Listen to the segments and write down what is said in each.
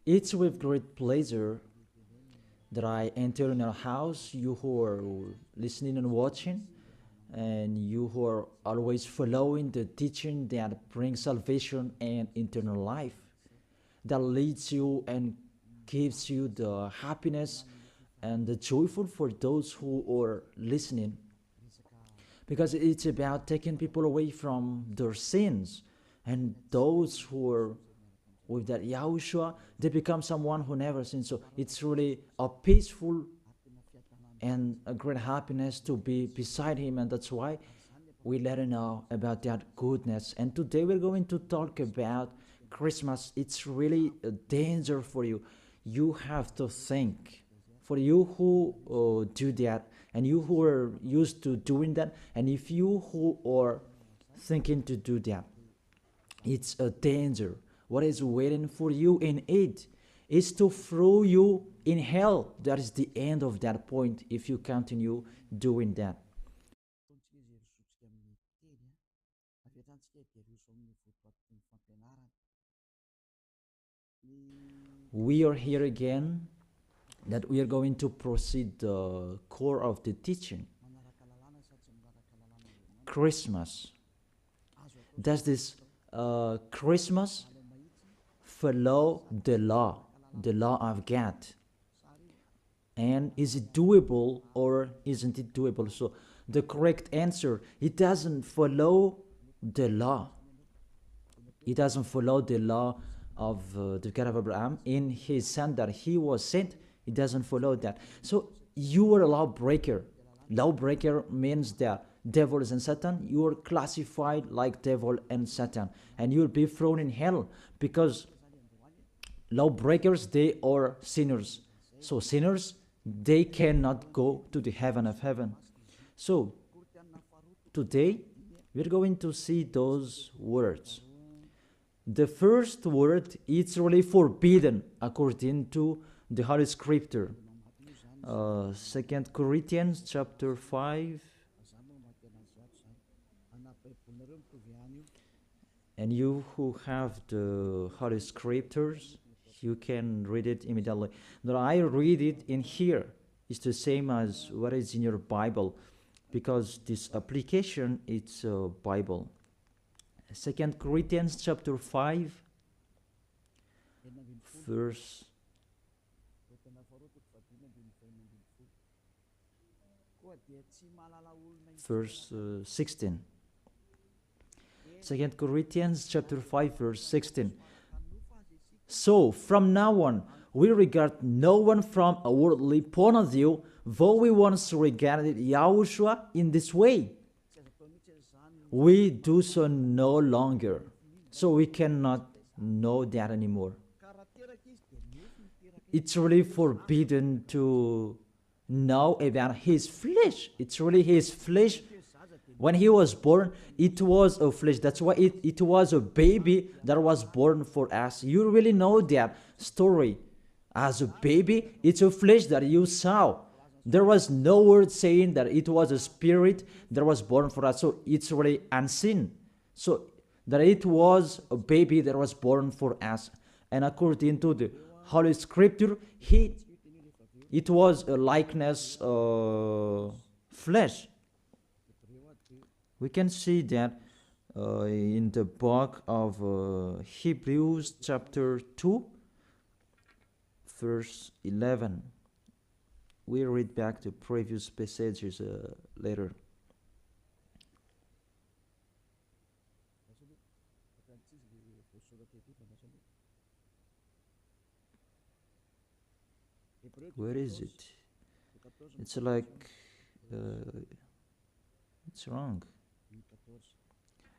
It's with great pleasure that I enter in your house, you who are listening and watching, and you who are always following the teaching that brings salvation and eternal life, that leads you and gives you the happiness and the joyful for those who are listening, because it's about taking people away from their sins, and those who are with that Yahushua, they become someone who never sinned. So it's really a peaceful and a great happiness to be beside him, and that's why we let him know about that goodness. And today we're going to talk about Christmas. It's really a danger for you. You have to think. For you who do that, and you who are used to doing that, and if you who are thinking to do that, it's a danger. What is waiting for you in it is to throw you in hell. That is the end of that point if you continue doing that. We are here again, that we are going to proceed the core of the teaching. Christmas. Does this Christmas follow the law of God? And is it doable or isn't it doable? So the correct answer, it doesn't follow the law. It doesn't follow the law of the God of Abraham in his son that he was sent. It doesn't follow that. So you are a lawbreaker. Lawbreaker means that devil and Satan, you are classified like devil and Satan, and you'll be thrown in hell, because lawbreakers, they are sinners. So sinners, they cannot go to the heaven of heaven. So today we're going to see those words. The first word is really forbidden according to the Holy Scripture. 2 Corinthians chapter 5. And you who have the Holy Scriptures, you can read it immediately. Now I read it in here. It's the same as what is in your Bible, because this application, it's a Bible. 2 Corinthians chapter 5, verse 16. 2 Corinthians chapter 5, verse 16. So from now on, we regard no one from a worldly point of view, though we once regarded Yahushua in this way. We do so no longer. So we cannot know that anymore. It's really forbidden to know about his flesh. It's really his flesh. When he was born, it was a flesh. That's why it was a baby that was born for us. You really know that story. As a baby, it's a flesh that you saw. There was no word saying that it was a spirit that was born for us. So it's really unseen. So that it was a baby that was born for us. And according to the Holy Scripture, it was a likeness flesh. We can see that in the book of Hebrews chapter 2, verse 11. We read back the previous passages later. Where is it? It's like it's wrong.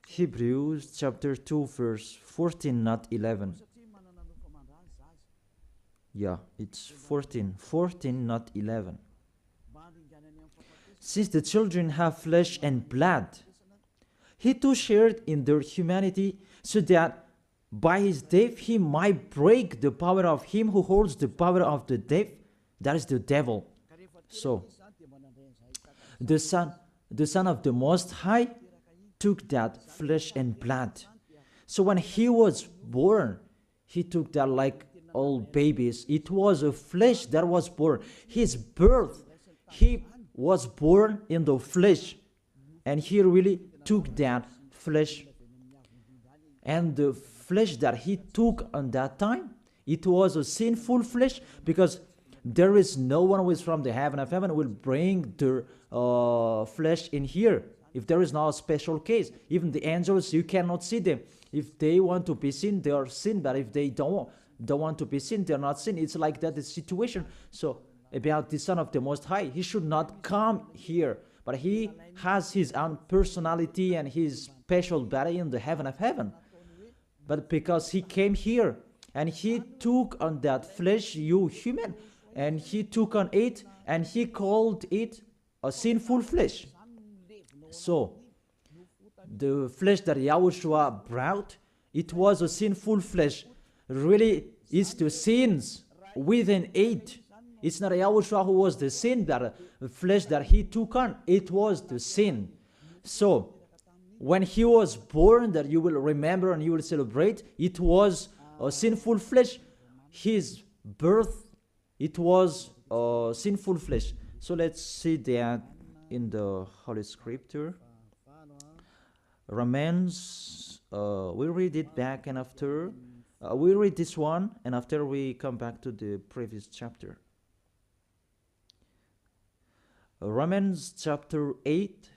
Hebrews chapter 2, verse 14, not 11. Yeah, it's 14. 14, not 11. Since the children have flesh and blood, he too shared in their humanity, so that by his death he might break the power of him who holds the power of the death, that is the devil. So, the Son of the Most High took that flesh and blood. So when he was born, he took that like old babies. It was a flesh that was born. His birth, he was born in the flesh, and he really took that flesh. And the flesh that he took on that time, it was a sinful flesh, because there is no one who is from the heaven of heaven will bring their flesh in here. If there is not a special case, even the angels, you cannot see them. If they want to be seen, they are seen, but if they don't want to be seen, they are not seen. It's like that, the situation. So about the Son of the Most High, he should not come here, but he has his own personality and his special body in the heaven of heaven. But because he came here and he took on that flesh, you human, and he took on it and he called it a sinful flesh. So the flesh that Yahushua brought, it was a sinful flesh. Really, it's the sins within it. It's not Yahushua who was the sin, that the flesh that he took on, it was the sin. So when he was born, that you will remember and you will celebrate, it was a sinful flesh. His birth, it was a sinful flesh. So let's see that in the Holy Scripture. Romans, we read it back, and after we read this one, and after we come back to the previous chapter. Romans chapter 8.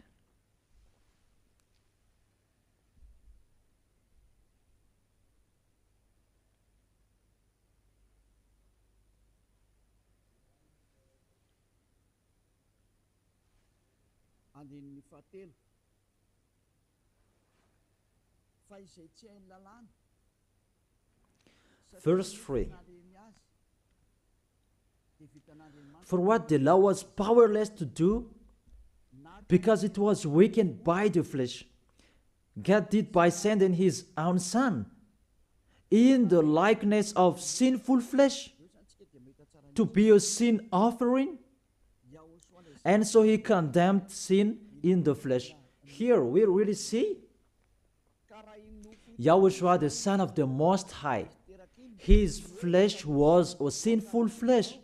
Verse 3. For what the law was powerless to do, because it was weakened by the flesh, God did by sending his own Son in the likeness of sinful flesh to be a sin offering. And so he condemned sin in the flesh. Here we really see Yahushua, the Son of the Most High. His flesh was a sinful flesh.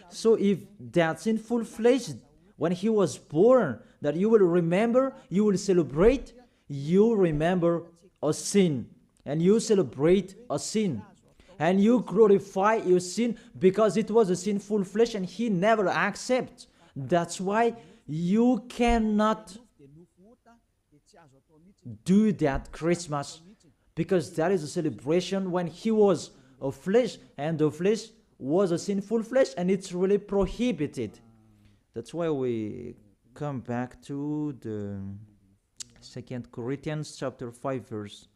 So if that sinful flesh, when he was born, that you will remember, you will celebrate, you remember a sin, and you celebrate a sin, and you glorify your sin because it was a sinful flesh and he never accepts. That's why you cannot do that Christmas, because that is a celebration when he was a flesh, and the flesh was a sinful flesh, and it's really prohibited. That's why we come back to the 2 Corinthians chapter 5 verse,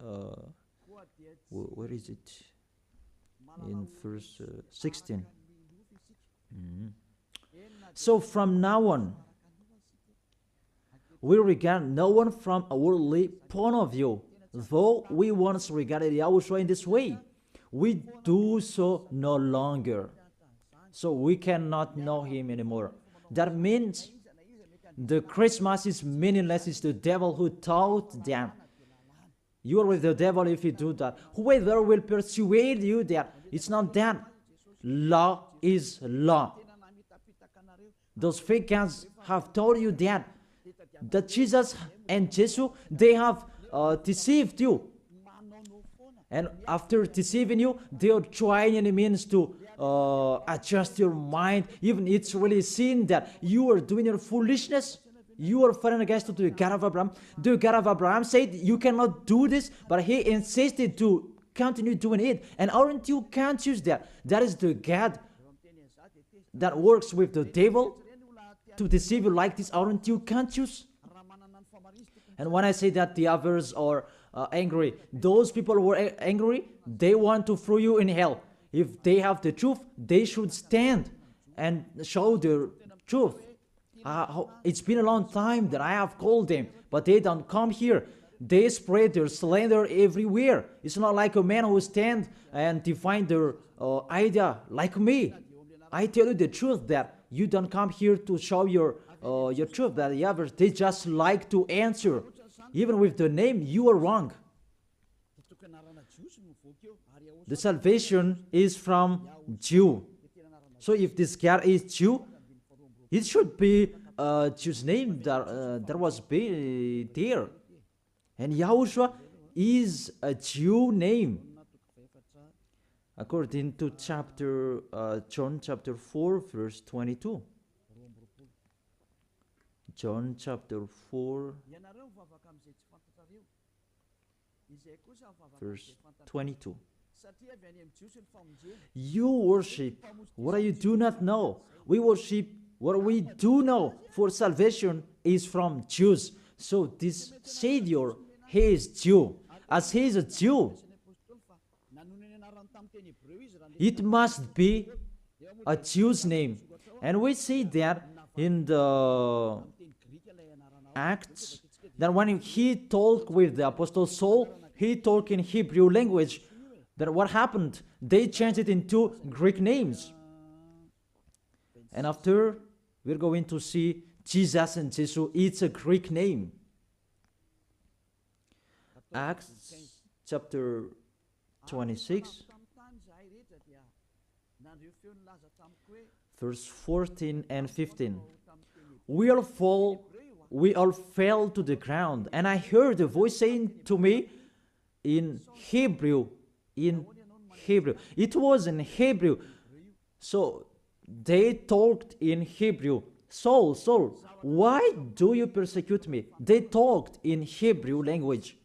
where is it? In verse 16. So from now on, we regard no one from a worldly point of view. Though we once regarded Yahushua in this way, we do so no longer. So we cannot know him anymore. That means the Christmas is meaningless. It's the devil who taught them. You are with the devil if you do that. Whoever will persuade you that it's not that. Law is law. Those fake guys have told you that Jesus and Jesus, they have deceived you. And after deceiving you, they are trying any means to adjust your mind. Even it's really seen that you are doing your foolishness. You are fighting against the God of Abraham. The God of Abraham said you cannot do this, but he insisted to continue doing it. And aren't you conscious that that is the God that works with the devil to deceive you like this? Aren't you conscious? And when I say that the others are angry, those people who are angry, they want to throw you in hell. If they have the truth, they should stand and show the truth. It's been a long time that I have called them, but they don't come here. They spread their slander everywhere. It's not like a man who stands and define their idea like me. I tell you the truth that you don't come here to show your truth, that the others, they just like to answer. Even with the name, you are wrong. the salvation is from Jew. So if this guy is Jew, it should be Jew's name that was there. And Yahushua is a Jew name. According to John chapter 4, verse 22. John chapter 4, verse 22. You worship what you do not know. We worship what we do know, for salvation is from Jews. So this Savior, he is Jew. As he is a Jew, it must be a Jew's name. And we see that in the Acts, that when he talked with the Apostle Saul, he talked in Hebrew language. That what happened? They changed it into Greek names. And after, we're going to see Jesus and Jesus, it's a Greek name. Acts chapter 26, verse 14 and 15. We all fell to the ground, and I heard a voice saying to me in Hebrew. It was in Hebrew. So they talked in Hebrew. Saul, Saul, why do you persecute me? They talked in Hebrew language.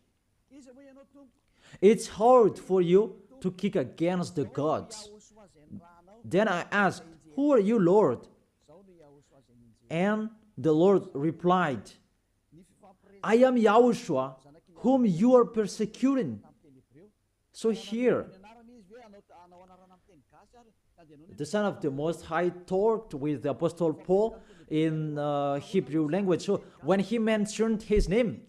It's hard for you to kick against the gods. Then I asked, who are you, Lord? And the Lord replied, I am Yahushua, whom you are persecuting. So here, the Son of the Most High talked with the Apostle Paul in Hebrew language. So when he mentioned his name,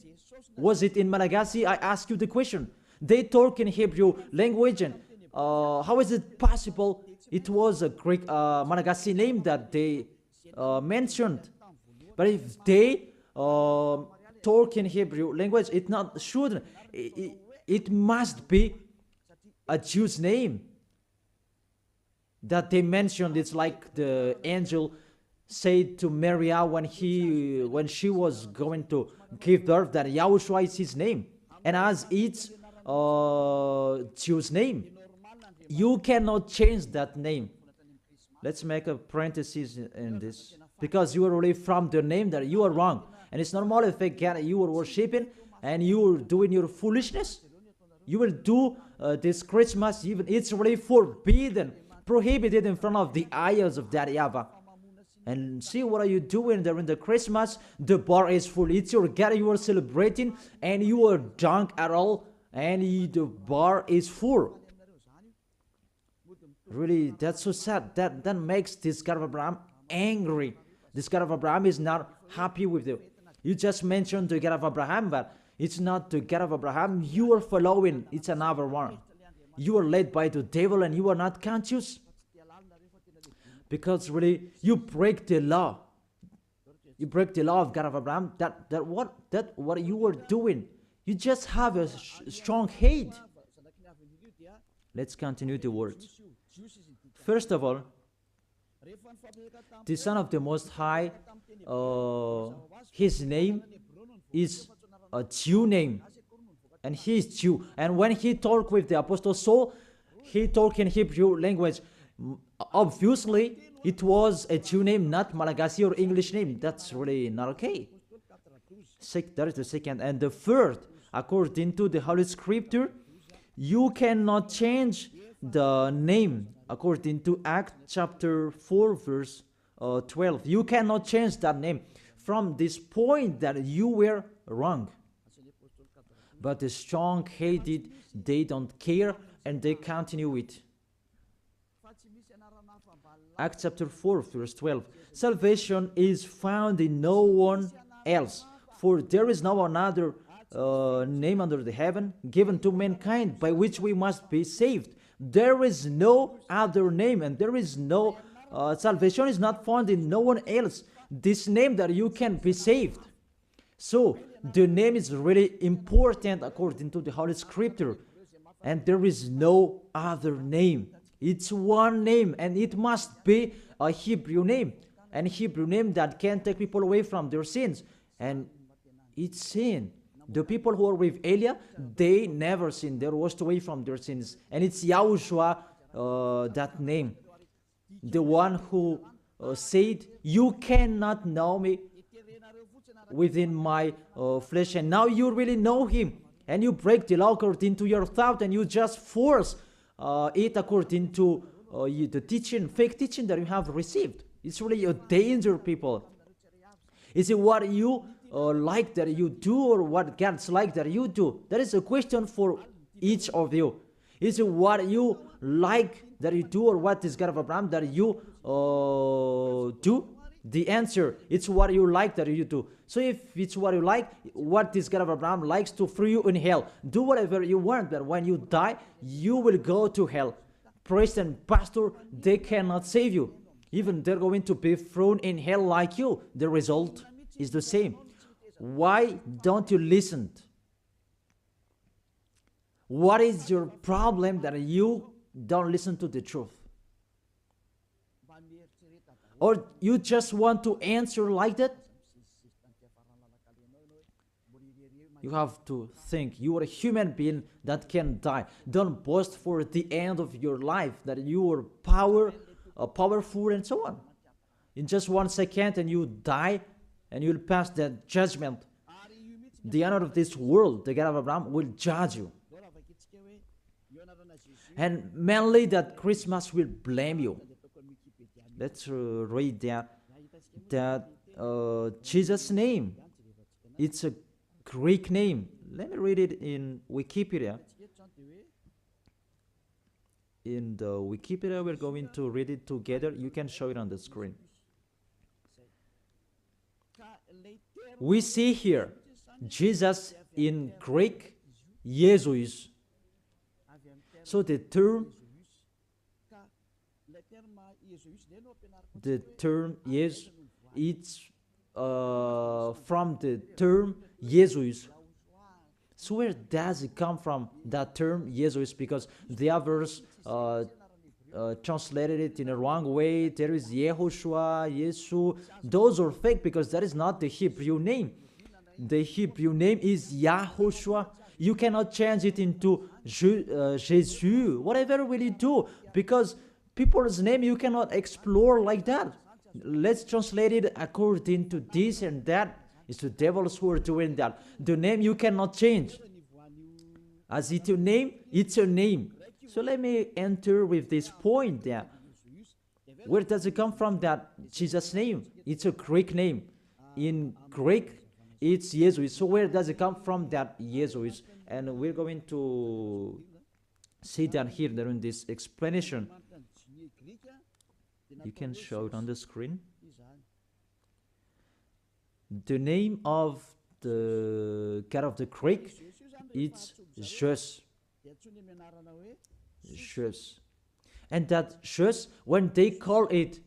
was it in Malagasy? I ask you the question. They talk in Hebrew language, and how is it possible it was a Greek Malagasy name that they mentioned? But if they talk in Hebrew language, it not shouldn't. It must be a Jew's name that they mentioned. It's like the angel said to Maria when she was going to give birth, that Yahushua is his name, and as it's Jew's name, you cannot change that name. Let's make a parenthesis in this, because you are already from the name that you are wrong, and it's normal if you are worshiping and you are doing your foolishness. You will do this Christmas, even it's really forbidden, prohibited in front of the eyes of that YAHVAH. And see, what are you doing during the Christmas? The bar is full. It's your God you are celebrating, and you are drunk at all, and the bar is full. Really, that's so sad. That makes this God of Abraham angry. This God of Abraham is not happy with you. You just mentioned the God of Abraham, but it's not the God of Abraham you are following. It's another one. You are led by the devil, and you are not conscious. Because really, you break the law. You break the law of God of Abraham. What you are doing. You just have a strong hate. Let's continue the words. First of all, the Son of the Most High, his name is a Jew name, and he is Jew. And when he talked with the Apostle Saul, he talked in Hebrew language. Obviously, it was a Jew name, not Malagasy or English name. That's really not okay. That is the second. And the third, according to the Holy Scripture, you cannot change the name. According to Acts chapter 4, verse 12. You cannot change that name from this point that you were wrong. But the strong-headed, they don't care, and they continue it. Acts chapter 4, verse 12. Salvation is found in no one else, for there is no another name under the heaven given to mankind by which we must be saved. There is no other name, and there is no salvation is not found in no one else. This name that you can be saved. So the name is really important according to the Holy Scripture. And there is no other name. It's one name, and it must be a Hebrew name. An Hebrew name that can take people away from their sins. And it's sin. The people who are with Elia, they never sinned. They were washed away from their sins. And it's YAHOSHUA, that name. The one who said, you cannot know me within my flesh. And now you really know him. And you break the law according to your thought, and you just force it according to the teaching, fake teaching that you have received. It's really a danger, people. Is it what you like that you do, or what God's like that you do? That is a question for each of you. Is it what you like that you do, or what is God of Abraham that you do? The answer, it's what you like that you do. So if it's what you like, what this God of Abraham likes to throw you in hell. Do whatever you want, but when you die, you will go to hell. Priest and pastor, they cannot save you. Even they're going to be thrown in hell like you. The result is the same. Why don't you listen? What is your problem that you don't listen to the truth? Or you just want to answer like that? You have to think. You are a human being that can die. Don't boast for the end of your life that you are powerful and so on. In just 1 second and you die and you'll pass that judgment. The honor of this world, the God of Abraham, will judge you. And mainly that Christmas will blame you. Let's read that Jesus' name. It's a Greek name. Let me read it in Wikipedia. In the Wikipedia, we're going to read it together. You can show it on the screen. We see here Jesus in Greek, Jesus. So the term yes, it's from the term Jesus. So where does it come from, that term Jesus? Because the others translated it in a wrong way. There is YAHOSHUA, Yesu. Those are fake because that is not the Hebrew name. The Hebrew name is YAHOSHUA. You cannot change it into Jesus. Whatever will you do? Because people's name you cannot explore like that. Let's translate it according to this and that. It's the devils who are doing that. The name you cannot change. As it's your name, it's your name. So let me enter with this point there. Where does it come from, that Jesus' name? It's a Greek name. In Greek, it's Jesus. So where does it come from, that Jesus? And we're going to see that here during this explanation. You can show it on the screen. The name of the God of the Greek, it's Jesus. Jesus. And that Jesus, when they call it,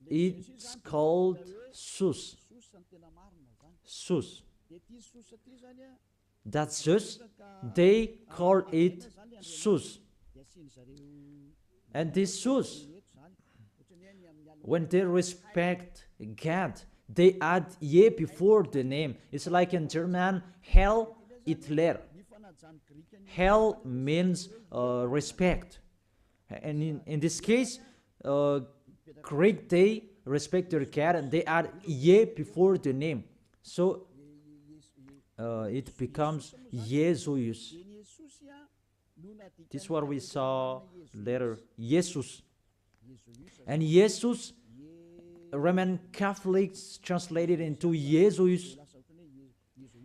it's called Sus. Sus. That Sus, they call it Sus. And this Sus, when they respect God, they add ye before the name. It's like in German, Heil Hitler. Heil means respect. And in this case, Greek, they respect their God and they add ye before the name. So it becomes Jesus. This is what we saw later, Jesus. And Jesus, Roman Catholics translated into Jesus.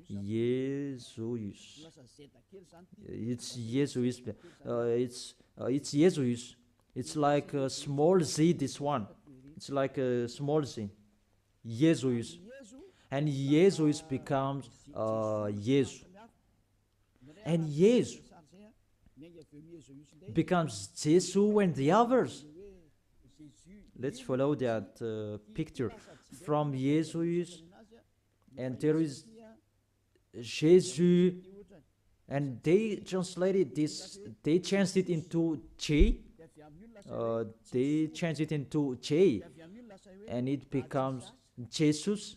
Jesus. It's Jesus. It's Jesus. It's like a small z, this one. It's like a small z. Jesus. And Jesus becomes Jesus. And Jesus becomes Jesus and the others. Let's follow that picture from Jesus, and there is Jesus, and they translated this, they changed it into J. They changed it into J, and it becomes Jesus,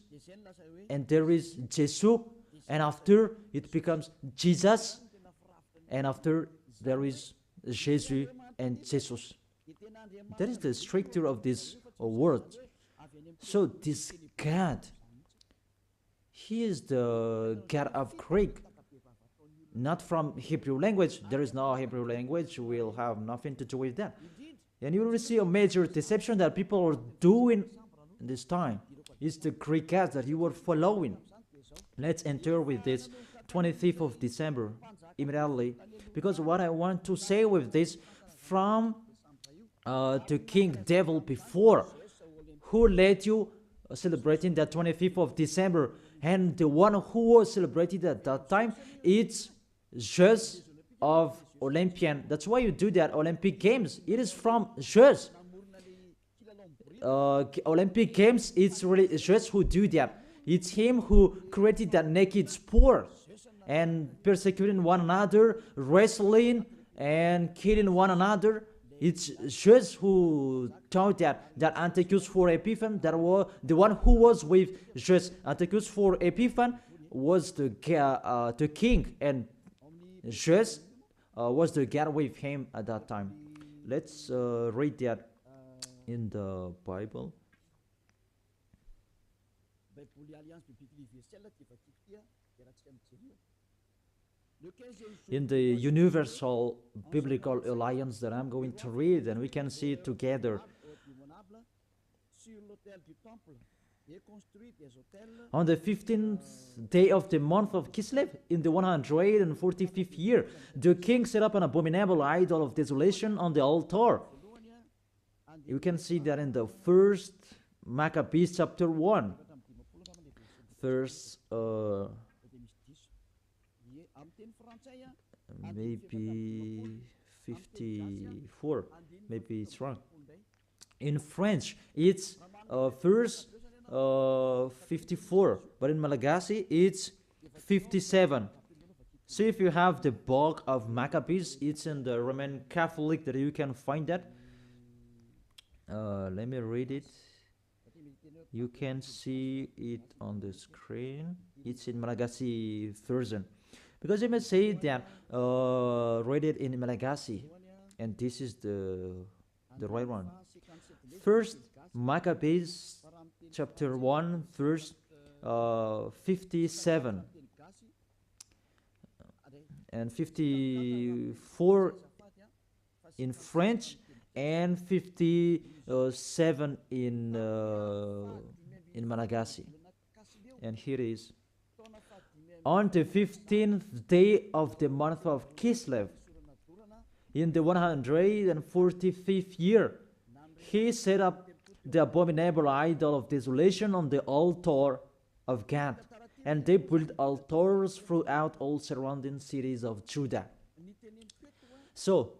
and there is Jesus, and after it becomes Jesus, and after there is Jesus and Jesus. That is the structure of this word. So this God, He is the God of Greek, not from Hebrew language. There is no Hebrew language. We'll have nothing to do with that. And you will see a major deception that people are doing this time. It's the Greek God that you are following. Let's enter with this 25th of December immediately, because what I want to say with this, from the king devil before, who led you celebrating the 25th of December, and the one who was celebrated at that time, it's Zeus of Olympian. That's why you do that Olympic Games. It is from Zeus. Olympic Games, it's really Zeus who do that. It's him who created that naked sport and persecuting one another, wrestling and killing one another. It's Zeus who taught that Antiochus for Epiphan, that was the one who was with Zeus. Antiochus for Epiphan was the king, and Zeus was the god with him at that time. Let's read that in the Bible. In the Universal Biblical Alliance that I'm going to read, and we can see it together. On the 15th day of the month of Kislev, in the 145th year, the king set up an abominable idol of desolation on the altar. You can see that in the first Maccabees chapter 1, verse maybe 54, maybe it's wrong. In French, it's verse 54, but in Malagasy, it's 57. So if you have the book of Maccabees, it's in the Roman Catholic that you can find that. Let me read it. You can see it on the screen. It's in Malagasy version. Because you may say that read it in Malagasy, and this is the right one. First Maccabees chapter 1 verse 57 and 54 in French, and 57 in Malagasy. And here is: on the 15th day of the month of Kislev, in the 145th year, he set up the abominable idol of desolation on the altar of God, and they built altars throughout all surrounding cities of Judah. So,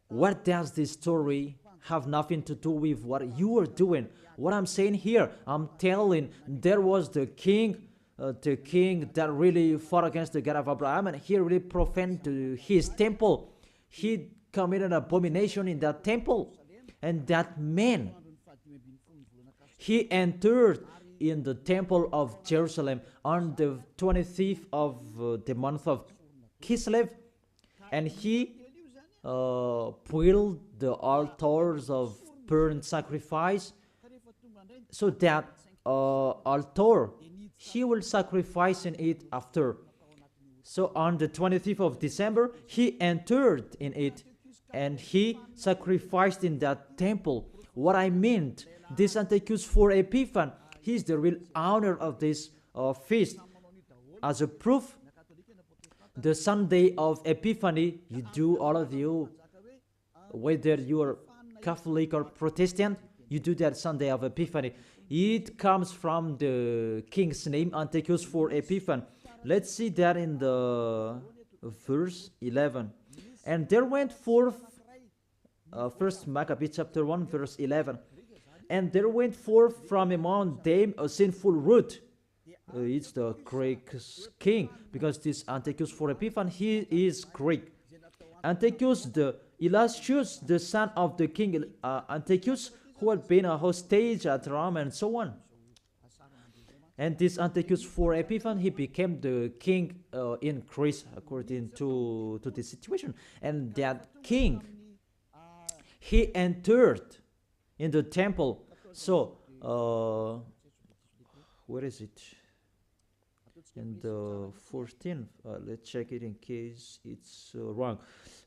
what does this story have nothing to do with what you are doing? What I'm saying here, I'm telling, there was the king that really fought against the God of Abraham, and he really profaned his temple. He committed an abomination in that temple, and that man, he entered in the temple of Jerusalem on the 25th of the month of Kislev, and he built the altars of burnt sacrifice, so that altar, he will sacrifice in it after. So on the 25th of December, he entered in it, and he sacrificed in that temple. What I meant, this Antiochus for Epiphan, he is the real owner of this feast. As a proof, the Sunday of Epiphany, you do, all of you, whether you are Catholic or Protestant, you do that Sunday of Epiphany. It comes from the king's name, Antiochus for Epiphan. Let's see that in the verse 11. And there went forth, first Maccabees chapter 1 verse 11. And there went forth from among them a sinful root, It's the Greek king, because this Antiochus for Epiphan, he is Greek. Antiochus the illustrious, the son of the king Antiochus, who had been a hostage at Rome and so on. And this Antiochus for Epiphan, he became the king in Greece according to this situation. And that king, he entered in the temple. So, where is it? In the 14th, let's check it in case it's wrong.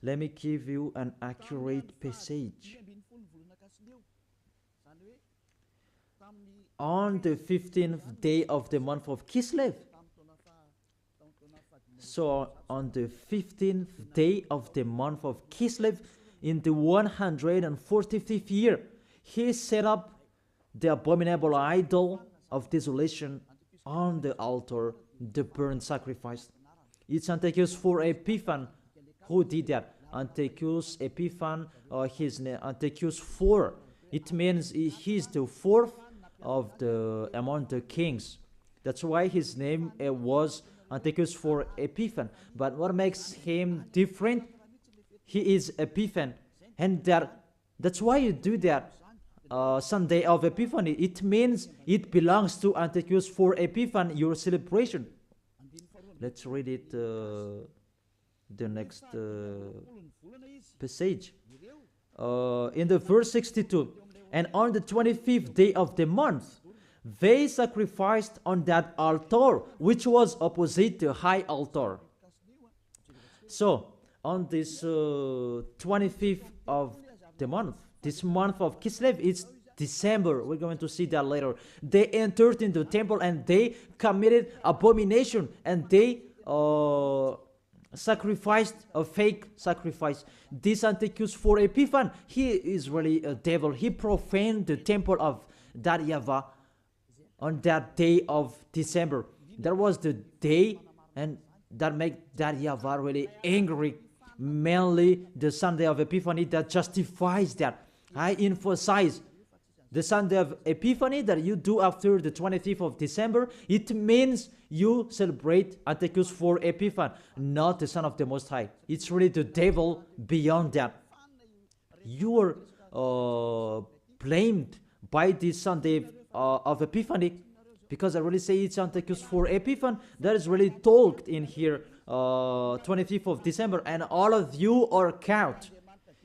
Let me give you an accurate passage. On the 15th day of the month of Kislev. So on the 15th day of the month of Kislev, in the 145th year, he set up the abominable idol of desolation on the altar, the burnt sacrifice. It's Antiochus for Epiphan who did that. Antiochus Epiphan, his name Antiochus IV. It means he's the fourth of the among the kings. That's why his name was Antiochus for Epiphan. But what makes him different? He is Epiphan, and that's why you do that. Sunday of Epiphany, it means it belongs to Antiochus for Epiphan, your celebration. Let's read it, the next passage. In the verse 62, and on the 25th day of the month, they sacrificed on that altar, which was opposite the high altar. So, on this 25th of the month, this month of Kislev, it's December. We're going to see that later. They entered into the temple and they committed abomination, and they sacrificed a fake sacrifice. This Antiochus for Epiphan, he is really a devil. He profaned the temple of that YAHVAH on that day of December. That was the day, and that made that YAHVAH really angry. Mainly the Sunday of Epiphany that justifies that. I emphasize the Sunday of Epiphany that you do after the 25th of December. It means you celebrate Antiochus for Epiphan, not the Son of the Most High. It's really the devil beyond that. You are blamed by this Sunday of Epiphany, because I really say it's Antiochus for Epiphan. That is really talked in here, 25th of December, and all of you are caught.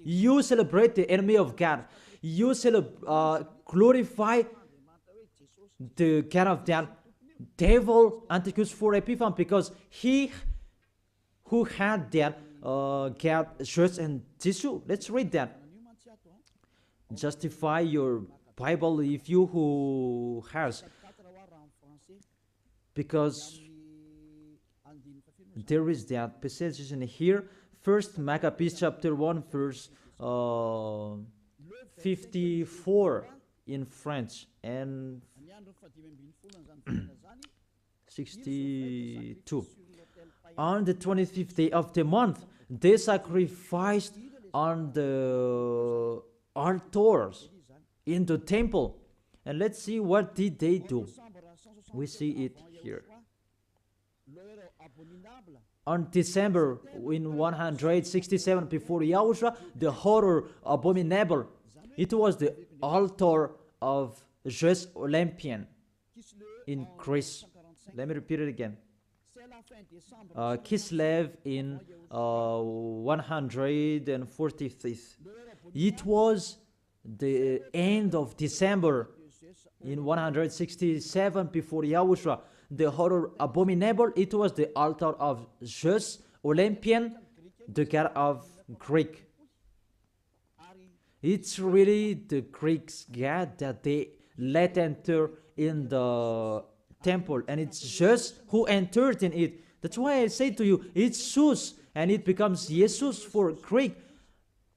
You celebrate the enemy of God. You glorify the God of that devil, Antiochus for Epiphan, because he who had that God, church, and tissue. Let's read that. Justify your Bible if you who has, because there is that passage in here. First Maccabees chapter 1 verse 54 in French and 62. On the 25th day of the month, they sacrificed on the altars in the temple. And let's see what did they do. We see it here. On December in 167 before YAHOSHUA, the horror abominable. It was the altar of Zeus Olympian in Greece. Let me repeat it again. Kislev in 145th. It was the end of December in 167 before YAHOSHUA. The horror abominable, it was the altar of Zeus Olympian, the god of Greek. It's really the Greeks' god that they let enter in the temple, and it's Zeus who entered in it. That's why I say to you, it's Zeus, and it becomes Jesus for Greek,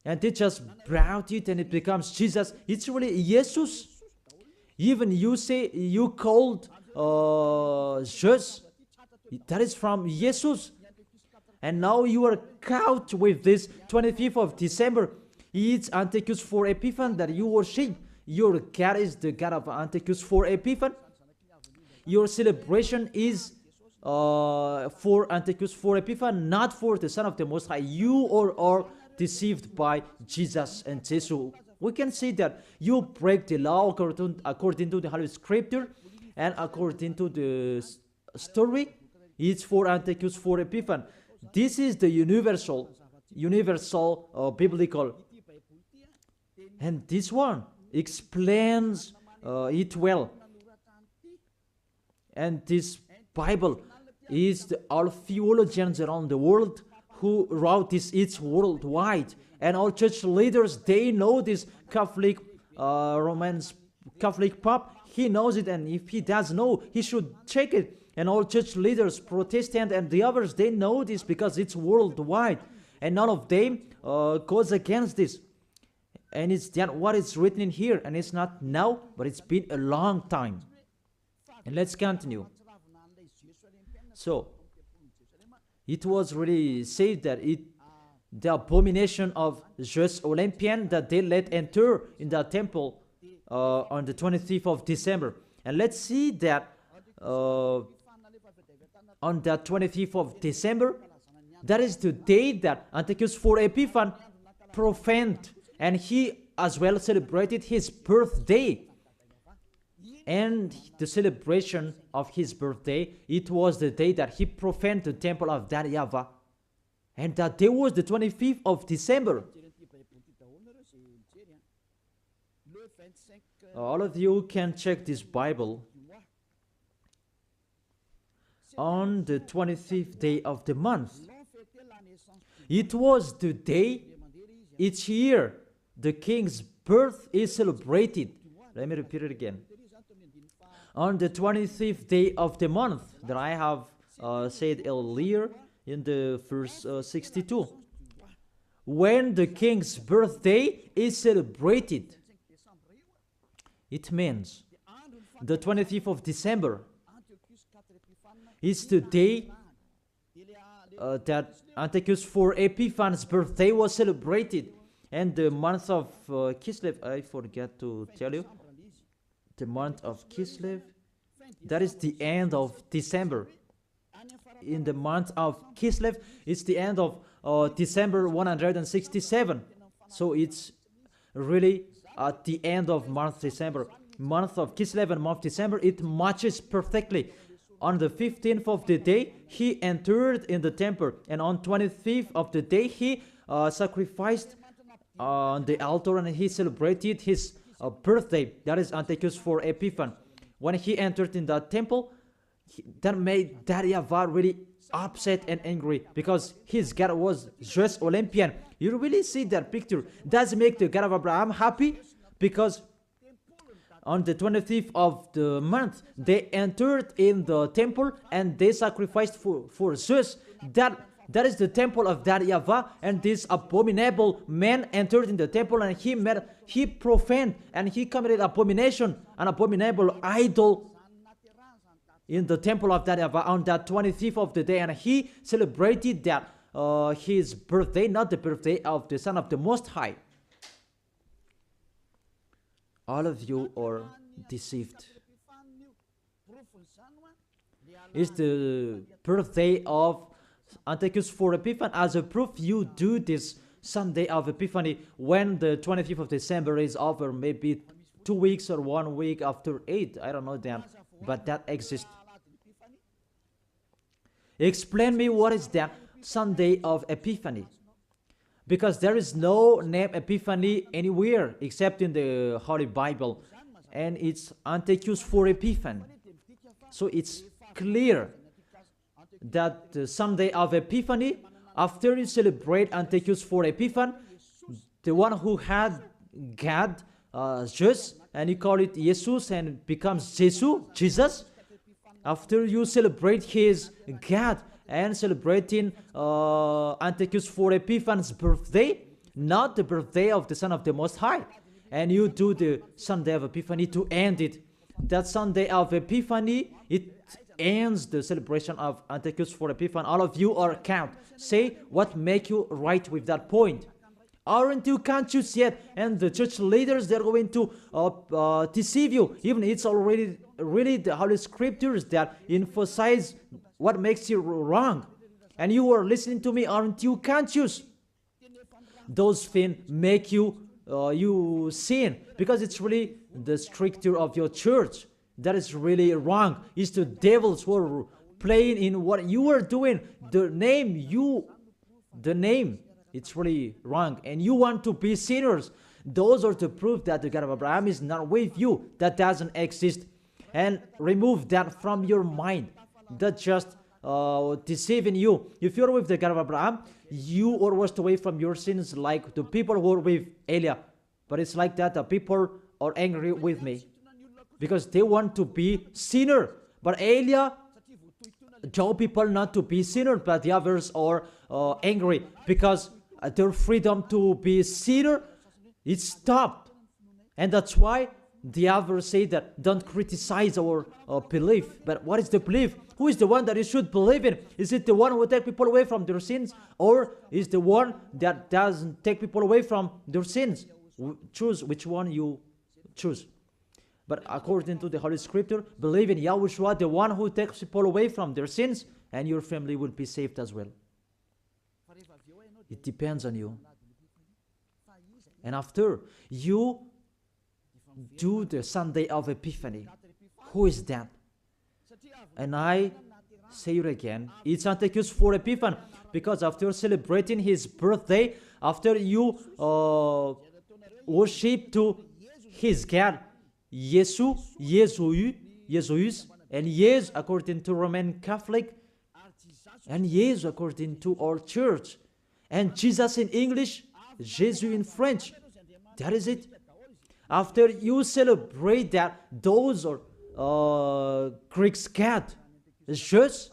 and they just brought it and it becomes Jesus. It's really Jesus. Even you say you called Zeus, that is from Jesus, and now you are caught with this 25th of December. It's Antiochus for Epiphan that you worship. Your God is the God of Antiochus for Epiphan. your celebration is for Antiochus, for Epiphany, not for the Son of the Most High. You are deceived by Jesus and Jesus. We can see that you break the law according to the Holy Scripture, and according to the story, it's for Antiochus, for Epiphany. This is the universal biblical, and this one explains it well. And this Bible is all theologians around the world who wrote this. It's worldwide, and all church leaders, they know this. Catholic, Romans Catholic Pope, he knows it, and if he does know, he should check it. And all church leaders, Protestant and the others, they know this because it's worldwide, and none of them goes against this. And it's that what is written in here, and it's not now, but it's been a long time. And let's continue. So it was really said that the abomination of just Olympian that they let enter in the temple on the 25th of December. And let's see that on the 25th of December, that is the day that Antiochus for Epiphany profaned, and he as well celebrated his birthday. And the celebration of his birthday, it was the day that he profaned the temple of that YAHVAH. And that day was the 25th of December. All of you can check this Bible. On the 25th day of the month, it was the day each year the king's birth is celebrated. Let me repeat it again. On the 25th day of the month that I have said earlier in the verse 62, when the king's birthday is celebrated, it means the 25th of December is the day that Antiochus for Epiphanes' birthday was celebrated. And the month of Kislev, I forget to tell you, the month of Kislev, that is the end of December. In the month of Kislev, it's the end of December 167. So it's really at the end of month December. Month of Kislev and month December, it matches perfectly. On the 15th of the day, he entered in the temple, and on 25th of the day, he sacrificed on the altar, and he celebrated his birthday. That is Antiochus for Epiphany. When he entered in the temple, that made that YAHVAH really upset and angry, because his God was just Olympian. You really see that picture. Does make the God of Abraham happy? Because on the 25th of the month, they entered in the temple and they sacrificed for Zeus. That is the temple of that YAHVAH, and this abominable man entered in the temple, and he profaned and he committed abomination, an abominable idol in the temple of that YAHVAH on that 25th of the day, and he celebrated that his birthday, not the birthday of the Son of the Most High. All of you are deceived. It's the birthday of Antiochus for Epiphany. As a proof, you do this Sunday of Epiphany when the 25th of December is over, maybe 2 weeks or 1 week after 8. I don't know that, but that exists. Explain me what is that Sunday of Epiphany. Because there is no name Epiphany anywhere except in the Holy Bible. And it's Antiochus for Epiphany. So it's clear that the Sunday of Epiphany, after you celebrate Antiochus for Epiphany, the one who had God, Jesus, and you call it Jesus and becomes Jesus. After you celebrate his God and celebrating Antiochus for Epiphany's birthday, not the birthday of the Son of the Most High, and you do the Sunday of Epiphany to end it. That Sunday of Epiphany, it ends the celebration of Antiochus for Epiphany. All of you are count. Say what make you right with that point. Aren't you conscious yet? And the church leaders, they're going to deceive you. Even it's already really the Holy Scriptures that emphasize what makes you wrong. And you are listening to me, aren't you conscious? Those things make you sin, because it's really the stricture of your church that is really wrong. It's the devils who are playing in what you are doing. The name, it's really wrong, and you want to be sinners. Those are the proof that the God of Abraham is not with you. That doesn't exist. And remove that from your mind. That just deceiving you. If you're with the God of Abraham, you are washed away from your sins like the people who are with Elia. But it's like that. The people are angry with me because they want to be sinner. But Elia told people not to be sinner, but the others are angry because their freedom to be sinner is stopped. And that's why the others say that don't criticize our belief. But what is the belief? Who is the one that you should believe in? Is it the one who will take people away from their sins? Or is the one that doesn't take people away from their sins? Choose which one you choose. But according to the Holy Scripture, believe in YAHOSHUA, the one who takes people away from their sins, and your family will be saved as well. It depends on you. And after you do the Sunday of Epiphany, who is that? And I say it again, it's Antiochus for Epiphany, because after celebrating his birthday, after you worship to his God, Yesu, Jesus, and yes according to Roman Catholic, and yes according to our church, and Jesus in English, Jesus in French. That is it. After you celebrate that, those are Greek's God, Jesus,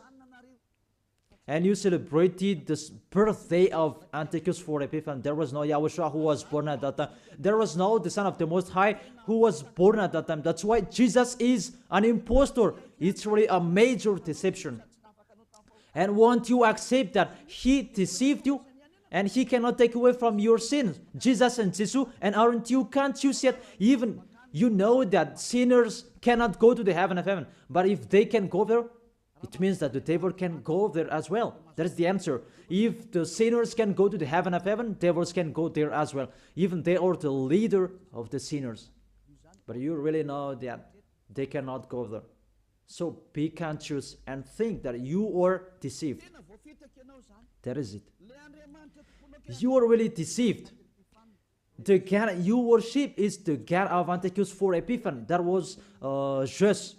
and you celebrated the birthday of Antiochus for Epiphany. There was no YAHOSHUA who was born at that time. There was no the Son of the Most High who was born at that time. That's why Jesus is an impostor. It's really a major deception. And won't you accept that he deceived you? And he cannot take away from your sins. Jesus and Jesus, and aren't you conscious yet? Even you know that sinners cannot go to the heaven of heaven. But if they can go there, it means that the devil can go there as well. That is the answer. If the sinners can go to the heaven of heaven, devils can go there as well. Even they are the leader of the sinners. But you really know that they cannot go there. So be conscious and think that you are deceived. That is it. You are really deceived. The God you worship is the God of Antiochus for Epiphany. That was Jesus.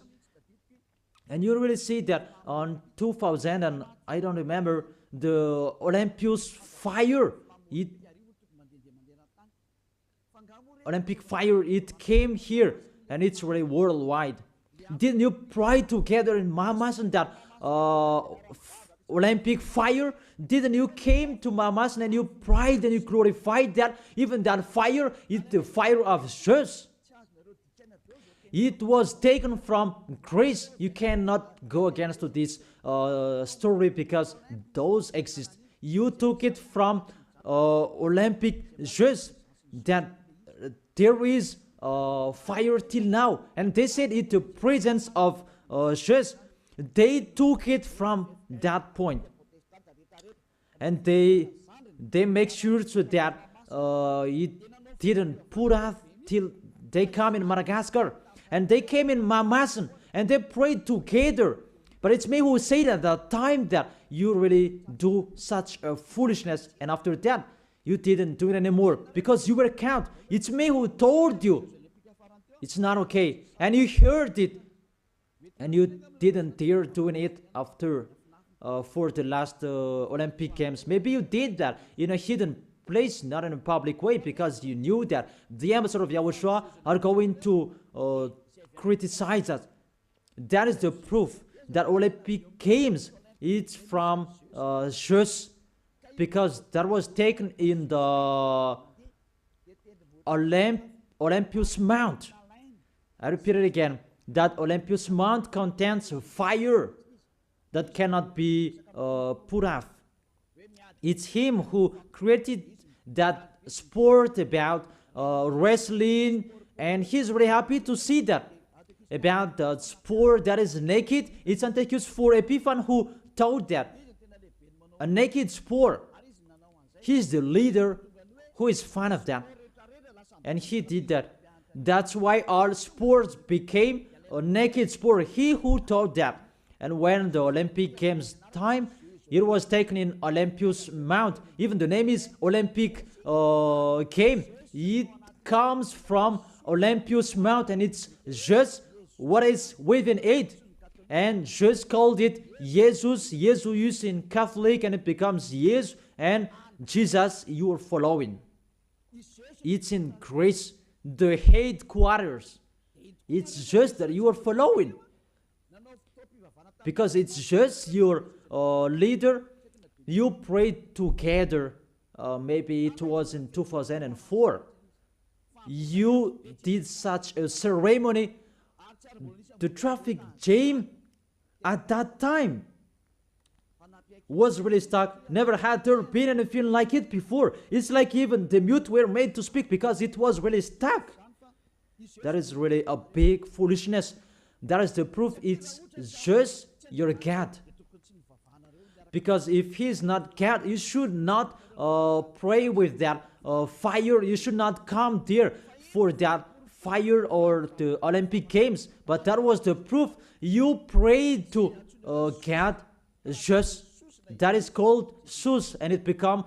And you really see that on 2000, and I don't remember, the Olympus fire, Olympic fire, it came here, and it's really worldwide. Didn't you pray together in Mamas and that Olympic fire? Didn't you came to Mamas and you prayed and you glorified that? Even that fire is the fire of Jesus. It was taken from Greece. You cannot go against this story because those exist. You took it from Olympic Jesus, that there is fire till now. And they said it the presence of Jesus. They took it from that point. And they make sure so that it didn't put out till they come in Madagascar. And they came in Mamasan and they prayed together. But it's me who said at the time that you really do such a foolishness. And after that, you didn't do it anymore because you were caught. It's me who told you. It's not okay. And you heard it. And you didn't dare doing it after for the last Olympic Games. Maybe you did that in a hidden place, not in a public way, because you knew that the ambassador of YAHOSHUA are going to criticize us. That is the proof that Olympic Games, it's from Jesus, because that was taken in the Olympus Mount. I repeat it again, that Olympus Mount contains fire that cannot be put off. It's him who created that sport about wrestling, and he's really happy to see that about the sport that is naked. It's Antiochus for Epiphan who taught that a naked sport. He's the leader who is fan of that, and he did that. That's why all sports became a naked sport. He who taught that. And when the Olympic Games time, it was taken in Olympus Mount. Even the name is Olympic game. It comes from Olympus Mount, and it's just what is within it. And just called it Jesus, Jesus in Catholic, and it becomes Jesus, and Jesus you are following. It's in Greece, the headquarters. It's just that you are following, because it's just your leader. You prayed together. Maybe it was in 2004. You did such a ceremony. The traffic jam at that time was really stuck. Never had there been anything like it before. It's like even the mute were made to speak because it was really stuck. That is really a big foolishness. That is the proof. It's just your God. Because if he's not God, you should not pray with that fire. You should not come there for that fire or the Olympic Games. But that was the proof. You prayed to God, just that is called Sus, and it become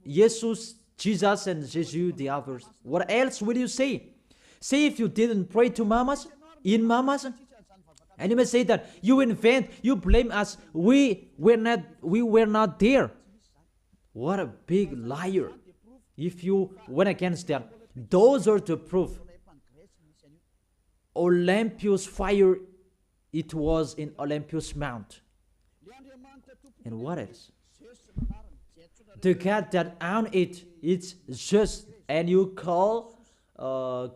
Jesus, Jesus, and Jesus the others. What else will you say? Say if you didn't pray to mamas, in mamas, and you may say that you invent, you blame us. We were not there. What a big liar! If you went against that, those are the proof. Olympus fire, it was in Olympus Mount. And what else? The God that owned it, it's just, and you call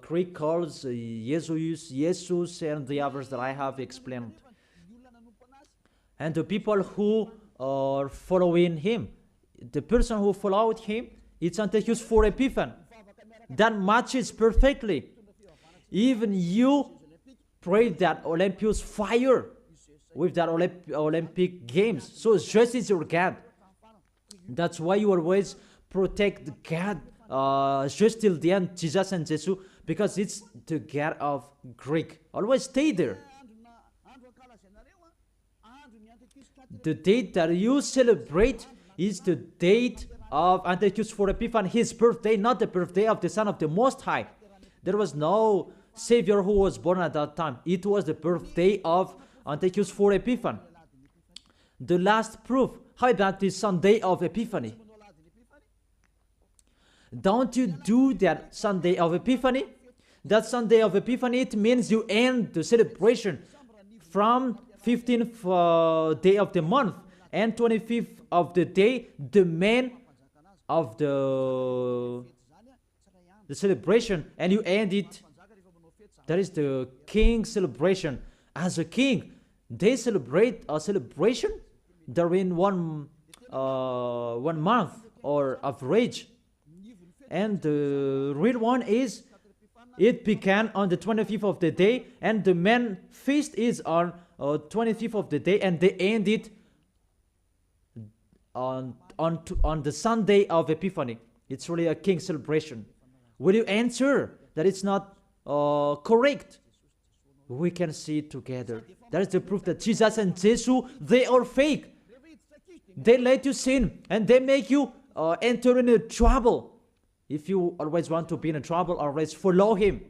Greek calls Jesus, and the others that I have explained. And the people who are following him, the person who followed him, it's Antiochus for Epiphan. That matches perfectly. Even you prayed that Olympus fire with that Olympic Games. So just is your God. That's why you always protect God just till the end, Jesus and Jesus, because it's the God of Greek. Always stay there. The date that you celebrate is the date of Antiochus for Epiphan, his birthday, not the birthday of the Son of the Most High. There was no Savior who was born at that time. It was the birthday of Antiochus for Epiphan. The last proof, how about the Sunday of Epiphany? Don't you do that Sunday of Epiphany? That Sunday of Epiphany, it means you end the celebration from 15th day of the month and 25th of the day, the man of the celebration, and you end it. That is the king celebration. As a king, they celebrate a celebration during one month or average. And the real one is, it began on the 25th of the day, and the main feast is on 25th of the day, and they end it on the Sunday of Epiphany. It's really a king celebration. Will you answer that it's not correct? We can see it together. That is the proof that Jesus and Jesus, they are fake. They let you sin, and they make you enter into trouble. If you always want to be in trouble, always follow him.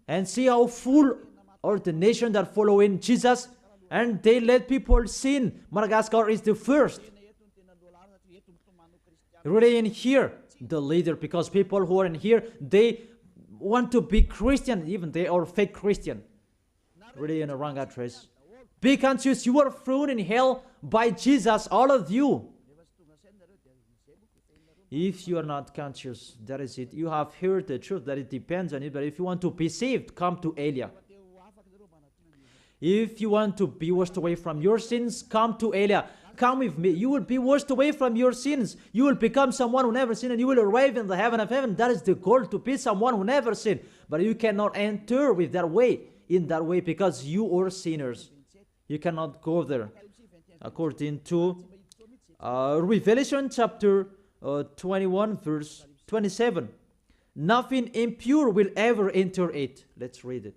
And see how full are the nation that follow in Jesus, and they let people sin. Madagascar is the first. Really in here, the leader, because people who are in here, they want to be Christian, even they are fake Christian. Really in a wrong address. Be conscious, you are thrown in hell by Jesus, all of you. If you are not conscious, that is it. You have heard the truth, that it depends on it. But if you want to be saved, come to Elia. If you want to be washed away from your sins, come to Elia. Come with me. You will be washed away from your sins. You will become someone who never sinned, and you will arrive in the heaven of heaven. That is the goal, to be someone who never sinned. But you cannot enter with that way, in that way, because you are sinners. You cannot go there. According to Revelation chapter 21, verse 27. Nothing impure will ever enter it. Let's read it.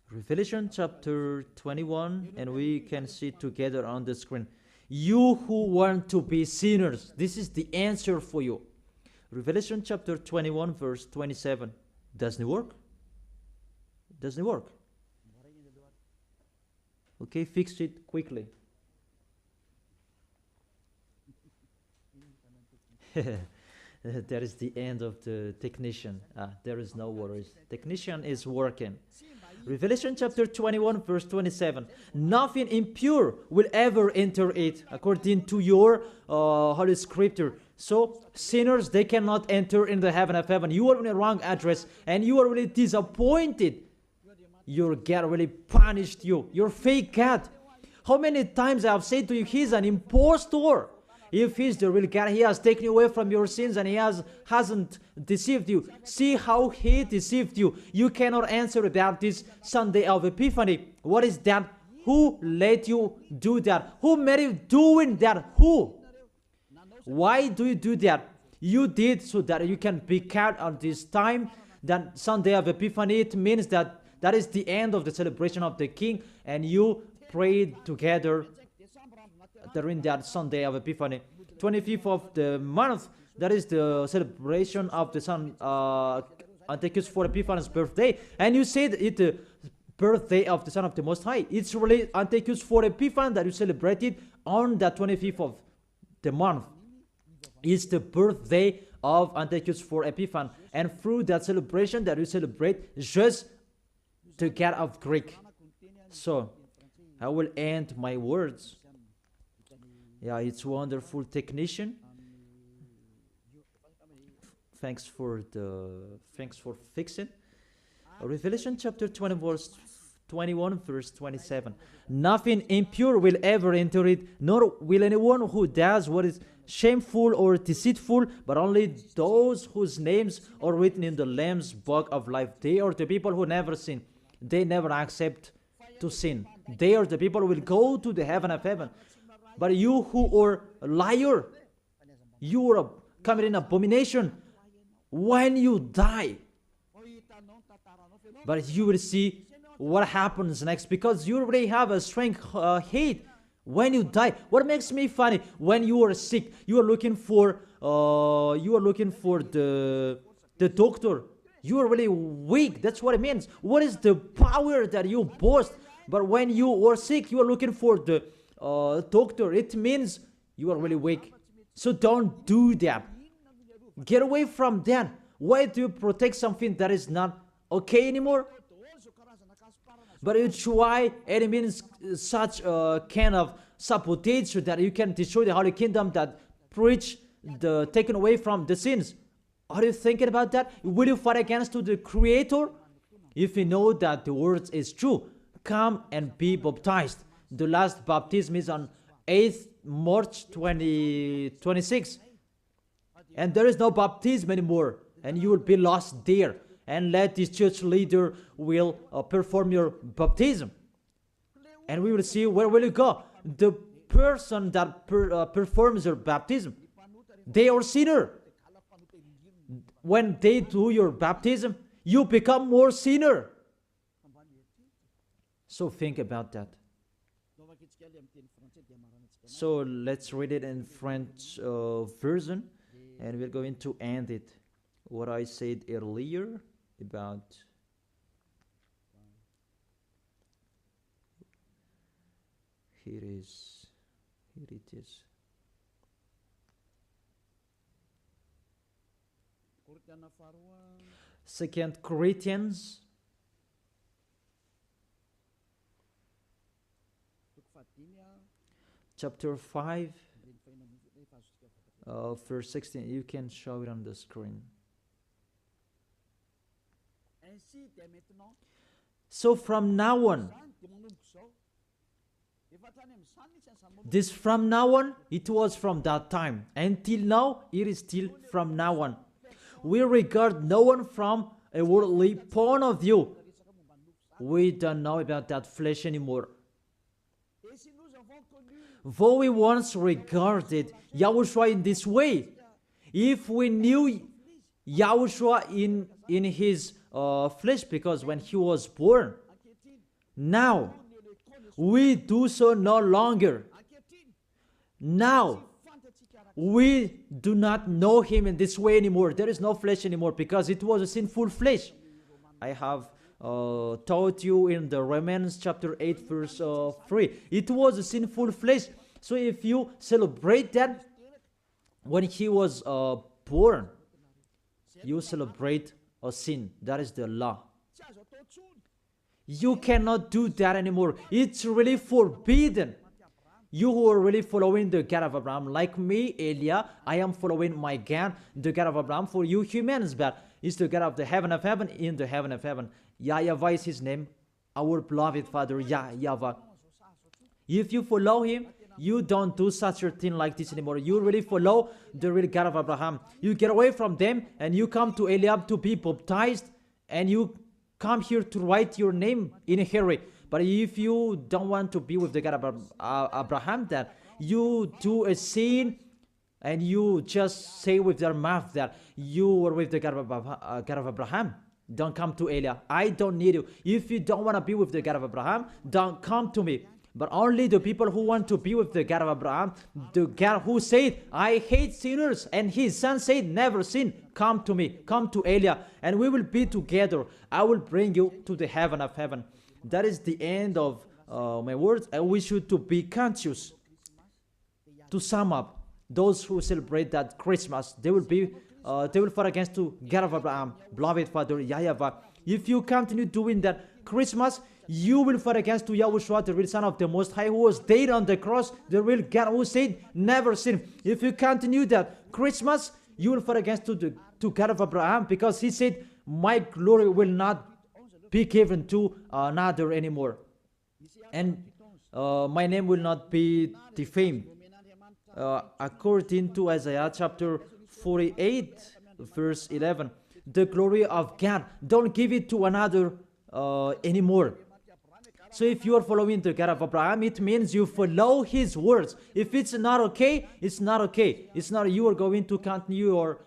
Revelation chapter 21, and we can see together on the screen. You who want to be sinners, this is the answer for you. Revelation chapter 21, verse 27. Doesn't it work? Doesn't it work? Okay, fix it quickly. That is the end of the technician. There is no worries. Technician is working. Revelation chapter 21, verse 27. Nothing impure will ever enter it, according to your Holy Scripture. So, sinners, they cannot enter in the heaven of heaven. You are in the wrong address, and you are really disappointed. Your God really punished you. Your fake God. How many times I have said to you, he's an impostor. If he's the real God, he has taken you away from your sins, and he hasn't deceived you. See how he deceived you. You cannot answer about this Sunday of Epiphany. What is that? Who let you do that? Who made you doing that? Who? Why do you do that? You did so that you can be kept on this time. That Sunday of Epiphany, it means that that is the end of the celebration of the King, and you prayed together during that Sunday of Epiphany. 25th of the month, that is the celebration of the Son Antiochus for Epiphanes' birthday. And you said it's the birthday of the Son of the Most High. It's really Antiochus for Epiphanes that you celebrated on the 25th of the month. It's the birthday of Antiochus for Epiphanes. And through that celebration that you celebrate just the God of Greek. So, I will end my words. Yeah, it's wonderful technician. Thanks for fixing. Revelation chapter 21, verse 27. Nothing impure will ever enter it, nor will anyone who does what is shameful or deceitful, but only those whose names are written in the Lamb's book of life. They are the people who never sin. They never accept to sin. They are the people who will go to the heaven of heaven. But you who are a liar, you are committing abomination when you die. But you will see what happens next, because you already have a strength hate when you die. What makes me funny, when you are sick, you are looking for the doctor. You are really weak. That's what it means. What is the power that you boast? But when you are sick, you are looking for the doctor. It means you are really weak. So don't do that. Get away from that. Why do you protect something that is not okay anymore? But you try, and it means such a kind of sabotage so that you can destroy the Holy Kingdom that preach the taken away from the sins. Are you thinking about that? Will you fight against the Creator? If you know that the word is true, come and be baptized. The last baptism is on 8th March 2026. And there is no baptism anymore. And you will be lost there. And let this church leader will perform your baptism. And we will see where will you go. The person that performs your baptism, they are sinner. When they do your baptism, you become more sinner. So think about that. So let's read it in French version, and we're going to end it. What I said earlier about here it is. Second Corinthians chapter 5 verse 16. You can show it on the screen. So from now on, this from now on, it was from that time. Until now, it is still from now on. We regard no one from a worldly point of view. We don't know about that flesh anymore. Though we once regarded Yahushua in this way, if we knew Yahushua in his flesh, because when he was born, now we do so no longer. Now we do not know him in this way anymore. There is no flesh anymore because it was a sinful flesh. I have taught you in the Romans chapter 8 verse 3. It was a sinful flesh. So if you celebrate that when he was born, you celebrate a sin. That is the law. You cannot do that anymore. It's really forbidden. You who are really following the God of Abraham, like me, Elia, I am following my God, the God of Abraham. For you humans, but it's the God of the heaven of heaven, in the heaven of heaven. YAHVAH is his name, our beloved Father, YAHVAH. If you follow him, you don't do such a thing like this anymore. You really follow the real God of Abraham. You get away from them and you come to Eliab to be baptized, and you come here to write your name in a hurry. But if you don't want to be with the God of Abraham, that you do a sin and you just say with your mouth that you were with the God of Abraham, don't come to Elia. I don't need you. If you don't want to be with the God of Abraham, don't come to me. But only the people who want to be with the God of Abraham, the God who said, I hate sinners, and his son said, never sin, come to me, come to Elia, and we will be together. I will bring you to the heaven of heaven. That is the end of my words. And we should to be conscious. To sum up, those who celebrate that Christmas, they will fight against to God of Abraham, beloved Father YAHVAH. If you continue doing that Christmas, you will fight against to Yahushua, the real Son of the Most High, who was dead on the cross, the real God who said, never sin. If you continue that Christmas, you will fight against to God of Abraham, because he said, my glory will not be given to another anymore, and my name will not be defamed. According to Isaiah chapter 48 verse 11, the glory of God, don't give it to another anymore. So if you are following the God of Abraham, it means you follow his words. If it's not okay, it's not okay. It's not you are going to continue your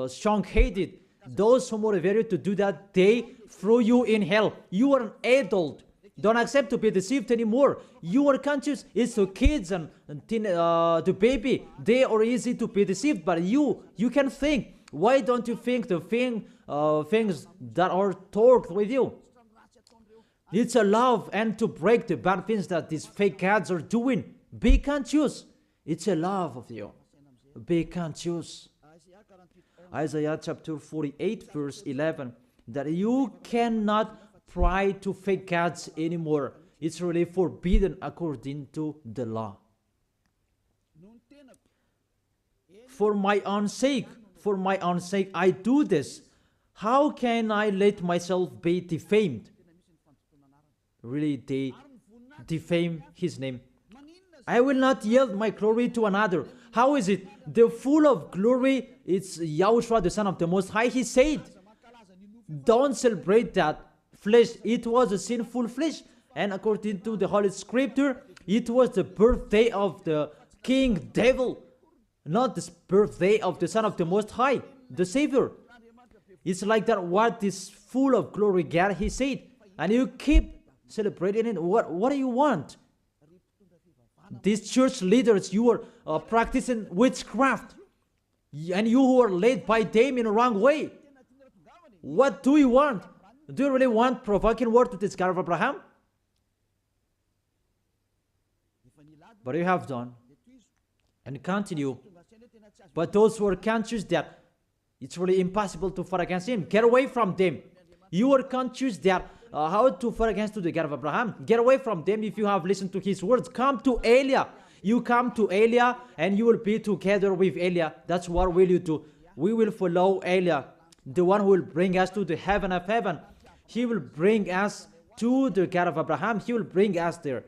strong-headed. Those who motivate you to do that, they throw you in hell. You are an adult. Don't accept to be deceived anymore. You are conscious. It's the kids and the baby. They are easy to be deceived, but you can think. Why don't you think the things that are talked with you? It's a love and to break the bad things that these fake gods are doing. Be conscious. It's a love of you. Be conscious. Isaiah chapter 48 verse 11, that you cannot pray to fake gods anymore. It's really forbidden according to the law. For my own sake, I do this. How can I let myself be defamed? Really, they defame his name. I will not yield my glory to another. How is it? The full of glory, it's Yahushua, the Son of the Most High. He said, don't celebrate that flesh. It was a sinful flesh. And according to the Holy Scripture, it was the birthday of the King Devil, not the birthday of the Son of the Most High, the Savior. It's like that, what is full of glory, God, he said. And you keep celebrating it. What do you want? These church leaders, you are practicing witchcraft, and you who are led by them in a wrong way. What do you want? Do you really want provoking word to this God of Abraham? But you have done and continue. But those who are conscious that it's really impossible to fight against him, get away from them. You are conscious that how to fight against the God of Abraham. Get away from them if you have listened to his words. Come to Elia. You come to Elia and you will be together with Elia. That's what will you do. We will follow Elia. the one who will bring us to the heaven of heaven. He will bring us to the God of Abraham. He will bring us there.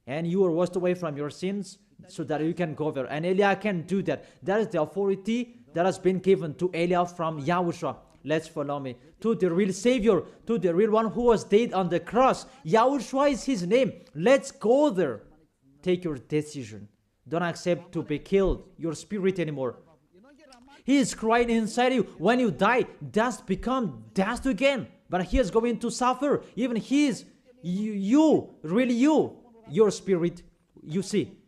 And you are washed away from your sins so that you can go there. And Eliah can do that. That is the authority that has been given to Eliah from Yahushua. Let's follow me. To the real Savior, to the real one who was dead on the cross. Yahushua is his name. Let's go there. Take your decision. Don't accept to be killed, your spirit anymore. He is crying inside you. When you die, dust become dust again. But he is going to suffer. Even he is, really you, your spirit. You see,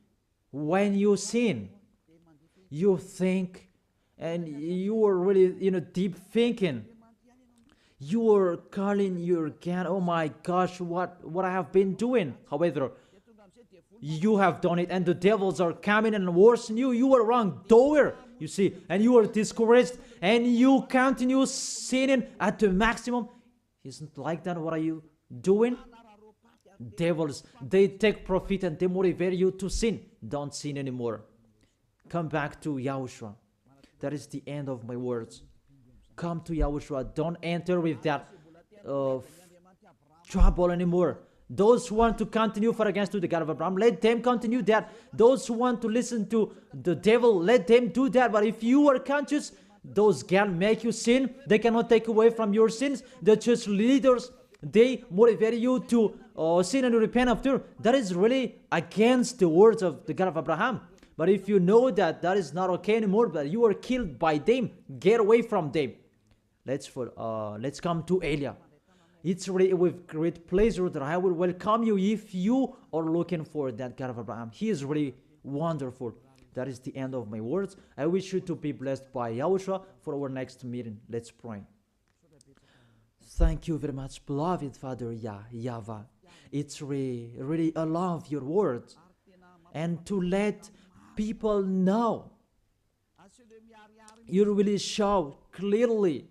when you sin, you think, and you are really, deep thinking. You are calling your God, oh my gosh, what I have been doing. However, you have done it, and the devils are coming and worsen you. You are wrong doer, you see, and you are discouraged, and you continue sinning at the maximum. Isn't like that? What are you doing? Devils, they take profit and they motivate you to sin. Don't sin anymore. Come back to Yahushua. That is the end of my words. Come to Yahushua. Don't enter with that trouble anymore. Those who want to continue for against to the God of Abraham, let them continue that. Those who want to listen to the devil, let them do that. But if you are conscious, those can make you sin. They cannot take away from your sins. The church leaders, they motivate you to sin and repent after. That is really against the words of the God of Abraham. But if you know that that is not okay anymore, but you are killed by them, get away from them. Let's come to Eliah. It's really with great pleasure that I will welcome you if you are looking for that God of Abraham. He is really wonderful. That is the end of my words. I wish you to be blessed by Yahushua for our next meeting. Let's pray. Thank you very much, beloved Father YAHVAH. It's really I love your words. And to let people know, you really show clearly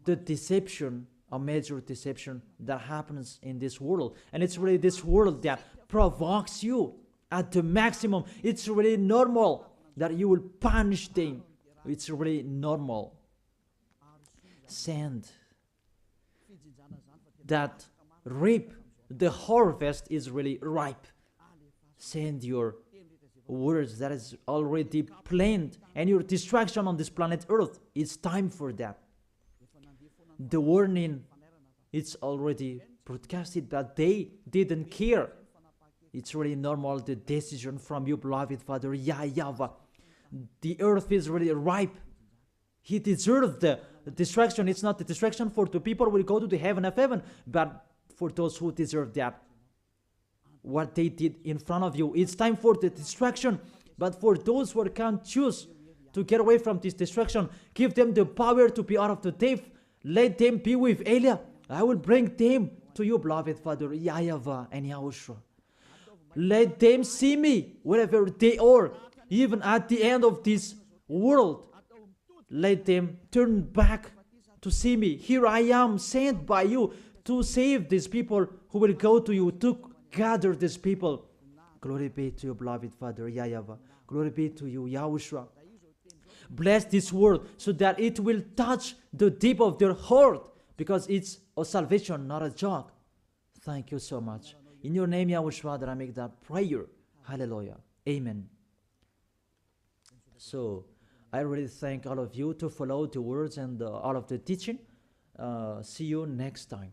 the deception, a major deception that happens in this world. And it's really this world that provokes you at the maximum. It's really normal that you will punish them. It's really normal. Send that reap. The harvest is really ripe. Send your words that is already planned, and your destruction on this planet Earth. It's time for that. The warning, it's already broadcasted, but they didn't care. It's really normal, the decision from you, beloved Father YAHVAH. The earth is really ripe. He deserves the destruction. It's not the destruction for the people who will go to the heaven of heaven, but for those who deserve that. What they did in front of you. It's time for the destruction. But for those who can't choose to get away from this destruction, give them the power to be out of the death. Let them be with Eliah. I will bring them to you, beloved Father YAHVAH and Yahushua. Let them see me wherever they are, even at the end of this world. Let them turn back to see me. Here I am, sent by you to save these people who will go to you, to gather these people. Glory be to you, beloved Father YAHVAH. Glory be to you, Yahushua. Bless this word so that it will touch the deep of their heart, because it's a salvation, not a joke. Thank you so much. In your name, Yahushua, that I make that prayer. Hallelujah. Amen. So, I really thank all of you to follow the words and all of the teaching. See you next time.